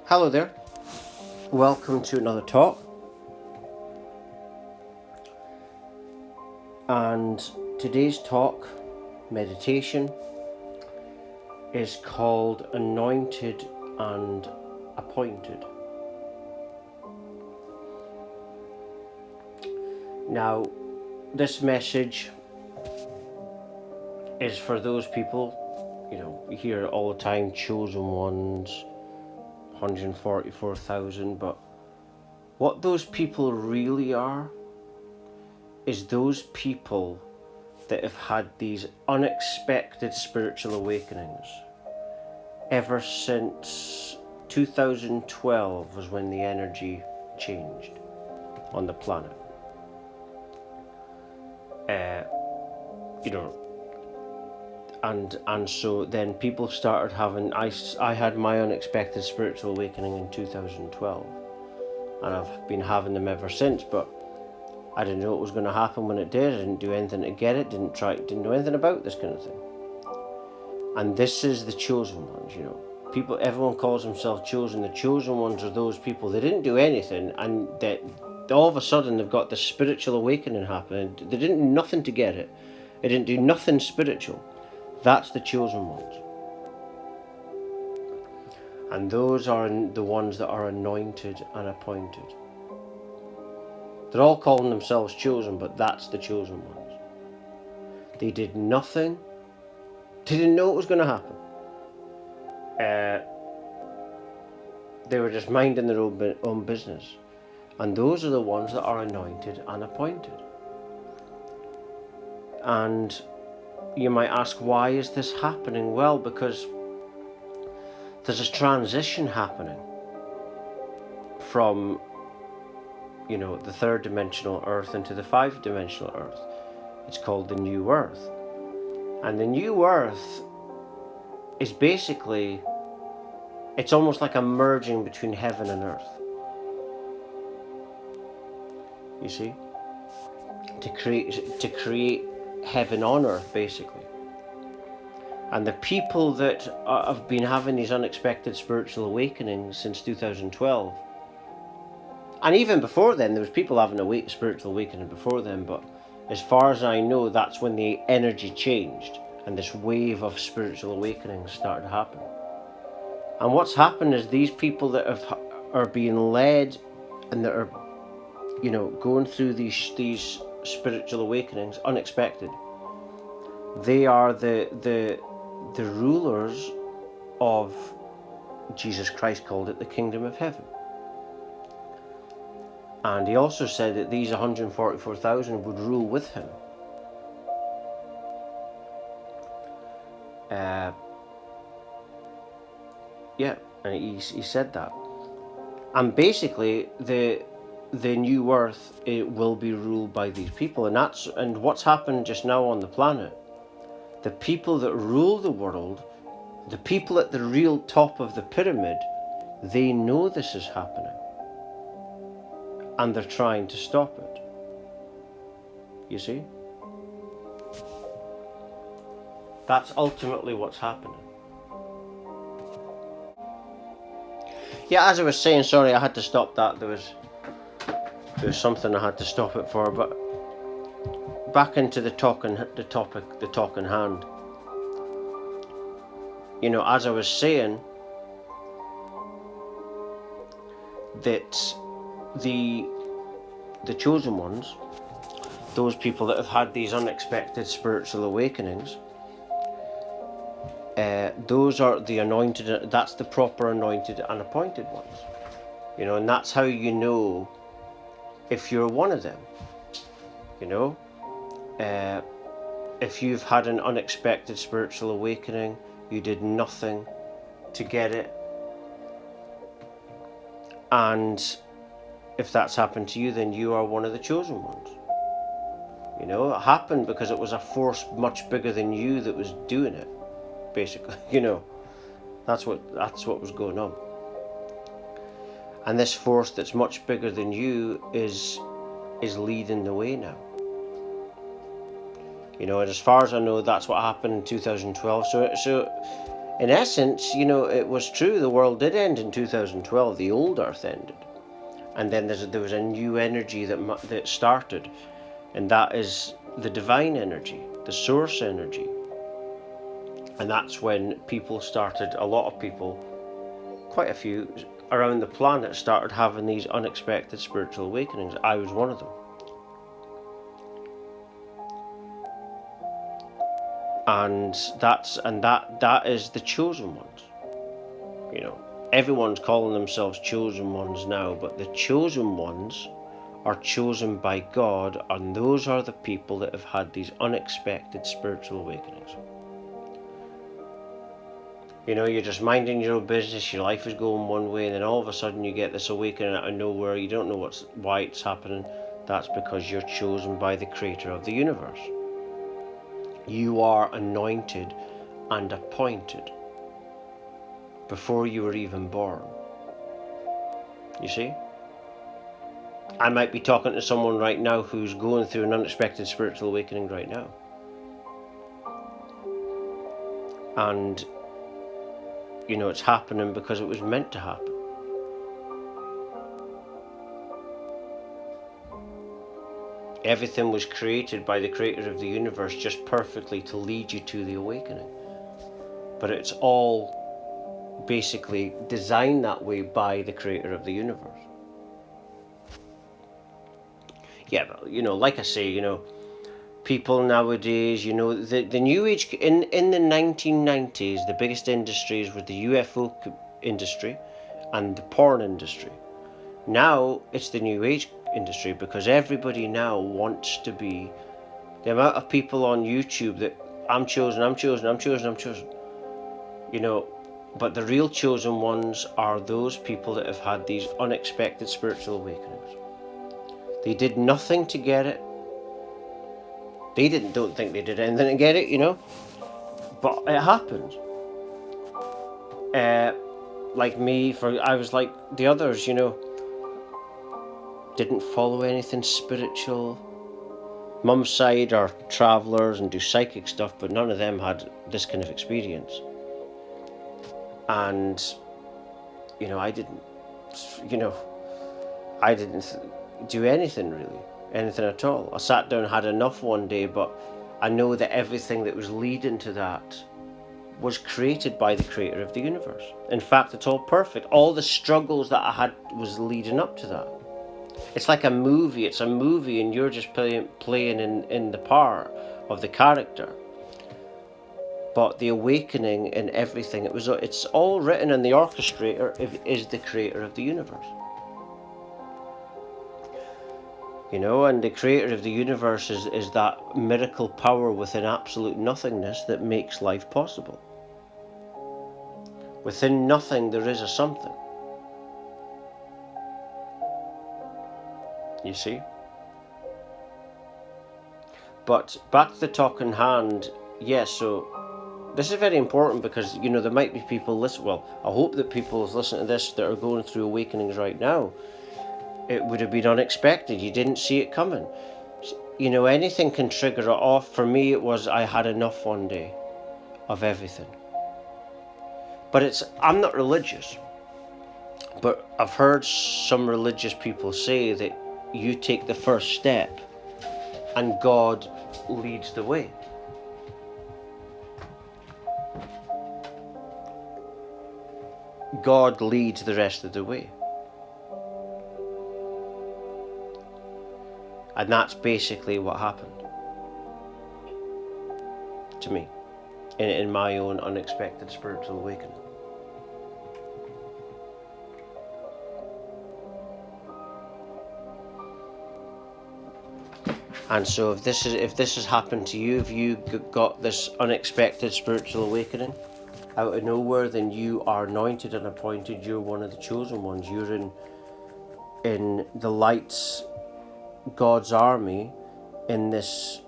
Hello there, welcome to another talk, and today's talk, meditation, is called Anointed and Appointed. Now, this message is for those people, you hear it all the time, chosen ones, 144,000, but what those people really are is those people that have had these unexpected spiritual awakenings. Ever since 2012 was when the energy changed on the planet. And so then people started having, I had my unexpected spiritual awakening in 2012, and I've been having them ever since, but I didn't know what was going to happen when it did. I didn't do anything to get it, didn't know anything about this kind of thing. And this is the chosen ones, everyone calls themselves chosen. The chosen ones are those people that didn't do anything, and that all of a sudden they've got this spiritual awakening happening. They didn't do nothing to get it. They didn't do nothing spiritual. That's the chosen ones. And those are the ones that are anointed and appointed. They're all calling themselves chosen, but that's the chosen ones. They did nothing. They didn't know what was going to happen. They were just minding their own business. And those are the ones that are anointed and appointed. And you might ask, why is this happening? Well, because there's a transition happening from, the third dimensional earth into the 5-dimensional earth. It's called the new earth. And the new earth is basically, it's almost like a merging between heaven and earth. You see? To create heaven on earth, basically. And the people that have been having these unexpected spiritual awakenings since 2012, and even before then, there was people having a spiritual awakening before then, but as far as I know, that's when the energy changed and this wave of spiritual awakenings started to happen. And what's happened is these people that are being led and that are, going through these spiritual awakenings, unexpected. They are the rulers of, Jesus Christ called it, the kingdom of heaven. And he also said that these 144,000 would rule with him. And he said that. And basically, the new earth, it will be ruled by these people, and what's happened just now on the planet. The people that rule the world, the people at the real top of the pyramid, they know this is happening. And they're trying to stop it. You see? That's ultimately what's happening. Yeah, as I was saying, sorry, I had to stop that. There was something I had to stop it for, but back into the talk in hand. As I was saying, that the chosen ones, those people that have had these unexpected spiritual awakenings, those are the anointed. That's the proper anointed and appointed ones. And that's how you know if you're one of them. If you've had an unexpected spiritual awakening, you did nothing to get it, and if that's happened to you, then you are one of the chosen ones. It happened because it was a force much bigger than you that was doing it, basically. That's what was going on. And this force that's much bigger than you is leading the way now. And as far as I know, that's what happened in 2012. So In essence, it was true. The world did end in 2012. The old Earth ended, and then there was a new energy that started, and that is the divine energy, the source energy. And that's when people started. A lot of people, quite a few around the planet, started having these unexpected spiritual awakenings. I was one of them. And that is the chosen ones. Everyone's calling themselves chosen ones now, but the chosen ones are chosen by God, and those are the people that have had these unexpected spiritual awakenings. You're just minding your own business, your life is going one way, and then all of a sudden you get this awakening out of nowhere. You don't know why it's happening. That's because you're chosen by the Creator of the universe. You are anointed and appointed before you were even born. You see? I might be talking to someone right now who's going through an unexpected spiritual awakening right now. And, it's happening because it was meant to happen. Everything was created by the Creator of the universe just perfectly to lead you to the awakening. But it's all basically designed that way by the Creator of the universe. Yeah, but like I say, people nowadays, the new age in the 1990s, the biggest industries were the UFO industry and the porn industry. Now it's the new age industry, because everybody now wants to be. The amount of people on YouTube that I'm chosen, but the real chosen ones are those people that have had these unexpected spiritual awakenings. They did nothing to get it. They don't think they did anything to get it, but it happened. Like me, I was like the others, didn't follow anything spiritual. Mum's side are travellers and do psychic stuff, but none of them had this kind of experience. And, I didn't do anything really, anything at all. I sat down and had enough one day, but I know that everything that was leading to that was created by the Creator of the universe. In fact, it's all perfect. All the struggles that I had was leading up to that. It's like a movie. It's a movie, and you're just playing in the part of the character. But the awakening and everything, it's all written, and the orchestrator is the Creator of the universe. And the Creator of the universe is that miracle power within absolute nothingness that makes life possible. Within nothing there is a something. You see? But back to the talking hand, yes, so this is very important, because, there might be people I hope that people listen to this that are going through awakenings right now. It would have been unexpected. You didn't see it coming. Anything can trigger it off. For me, it was I had enough one day of everything. But I'm not religious. But I've heard some religious people say that you take the first step and God leads the way. God leads the rest of the way. And that's basically what happened to me in my own unexpected spiritual awakening. And so if this has happened to you, if you got this unexpected spiritual awakening out of nowhere, then you are anointed and appointed. You're one of the chosen ones. You're in the light's God's army, in this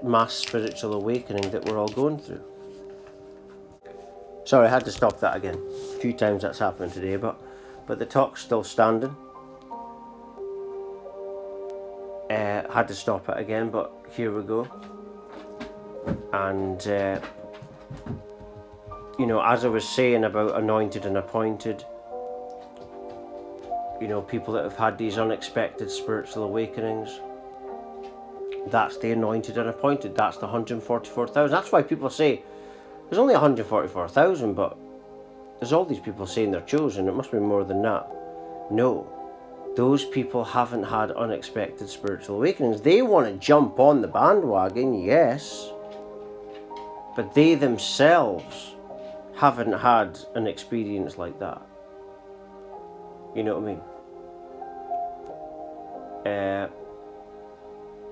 mass spiritual awakening that we're all going through. Sorry, I had to stop that again. A few times that's happened today, but the talk's still standing. Had to stop it again, but here we go. And as I was saying about anointed and appointed, people that have had these unexpected spiritual awakenings, that's the anointed and appointed. That's the 144,000. That's why people say there's only 144,000, but there's all these people saying they're chosen. It must be more than that. No, those people haven't had unexpected spiritual awakenings. They want to jump on the bandwagon, yes, but they themselves haven't had an experience like that. You know what I mean?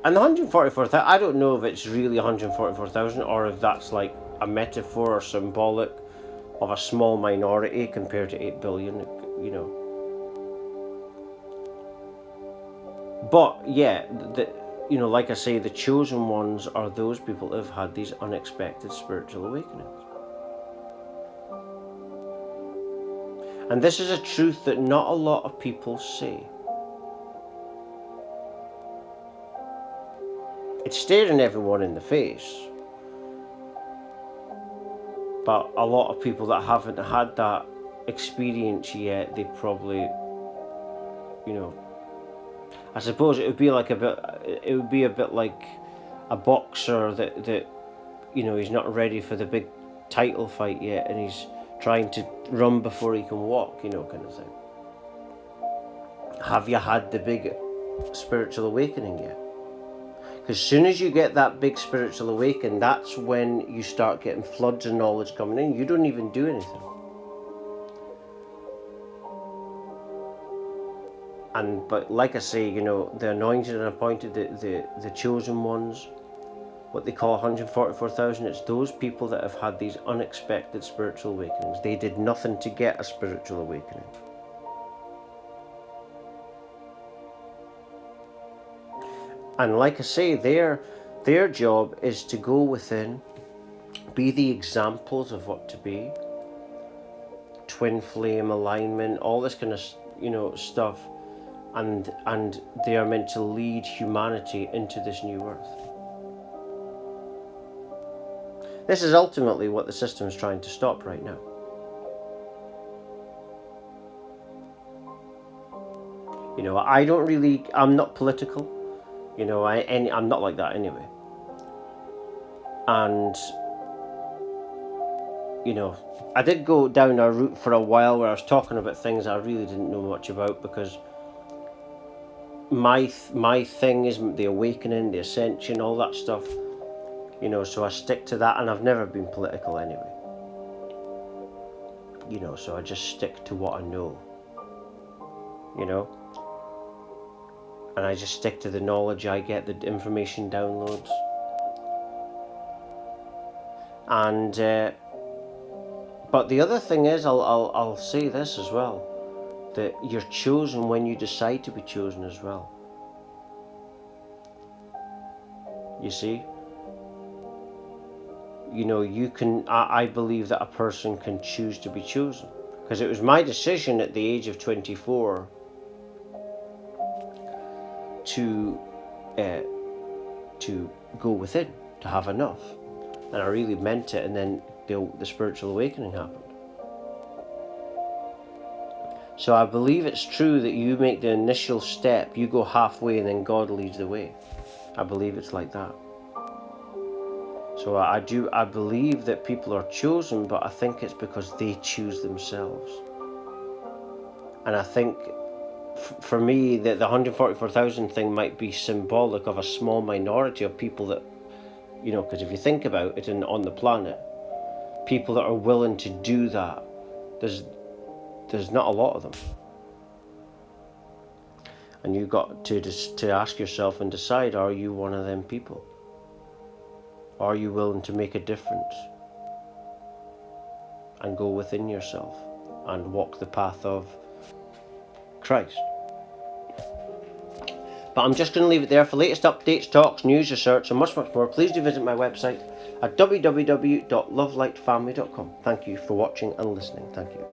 And the 144,000, I don't know if it's really 144,000 or if that's like a metaphor or symbolic of a small minority compared to 8 billion, But yeah, like I say, the chosen ones are those people that have had these unexpected spiritual awakenings. And this is a truth that not a lot of people say. It's staring everyone in the face. But a lot of people that haven't had that experience yet, they probably, I suppose it would be a bit like a boxer that he's not ready for the big title fight yet, and he's trying to run before he can walk, kind of thing. Have you had the big spiritual awakening yet? Because as soon as you get that big spiritual awakening, that's when you start getting floods of knowledge coming in. You don't even do anything. But like I say, the anointed and appointed, the chosen ones, what they call 144,000, it's those people that have had these unexpected spiritual awakenings. They did nothing to get a spiritual awakening. And like I say, their job is to go within, be the examples of what to be, twin flame alignment, all this kind of stuff, and they are meant to lead humanity into this new earth. This is ultimately what the system is trying to stop right now. I'm not political. I'm not like that anyway. And, I did go down a route for a while where I was talking about things I really didn't know much about, because my thing is the awakening, the ascension, all that stuff. So I stick to that, and I've never been political anyway. So I just stick to what I know. And I just stick to the knowledge I get, the information downloads. And but the other thing is, I'll say this as well, that you're chosen when you decide to be chosen as well. You see? You can. I believe that a person can choose to be chosen, because it was my decision at the age of 24 to go within, to have enough, and I really meant it. And then the spiritual awakening happened. So I believe it's true that you make the initial step, you go halfway, and then God leads the way. I believe it's like that. So I believe that people are chosen, but I think it's because they choose themselves. And I think for me that the 144,000 thing might be symbolic of a small minority of people that, because if you think about it, on the planet, people that are willing to do that, there's not a lot of them. And you've got to ask yourself and decide, are you one of them people? Are you willing to make a difference and go within yourself and walk the path of Christ? But I'm just going to leave it there. For latest updates, talks, news, research, and much more, please do visit my website at www.lovelightfamily.com. Thank you for watching and listening. Thank you.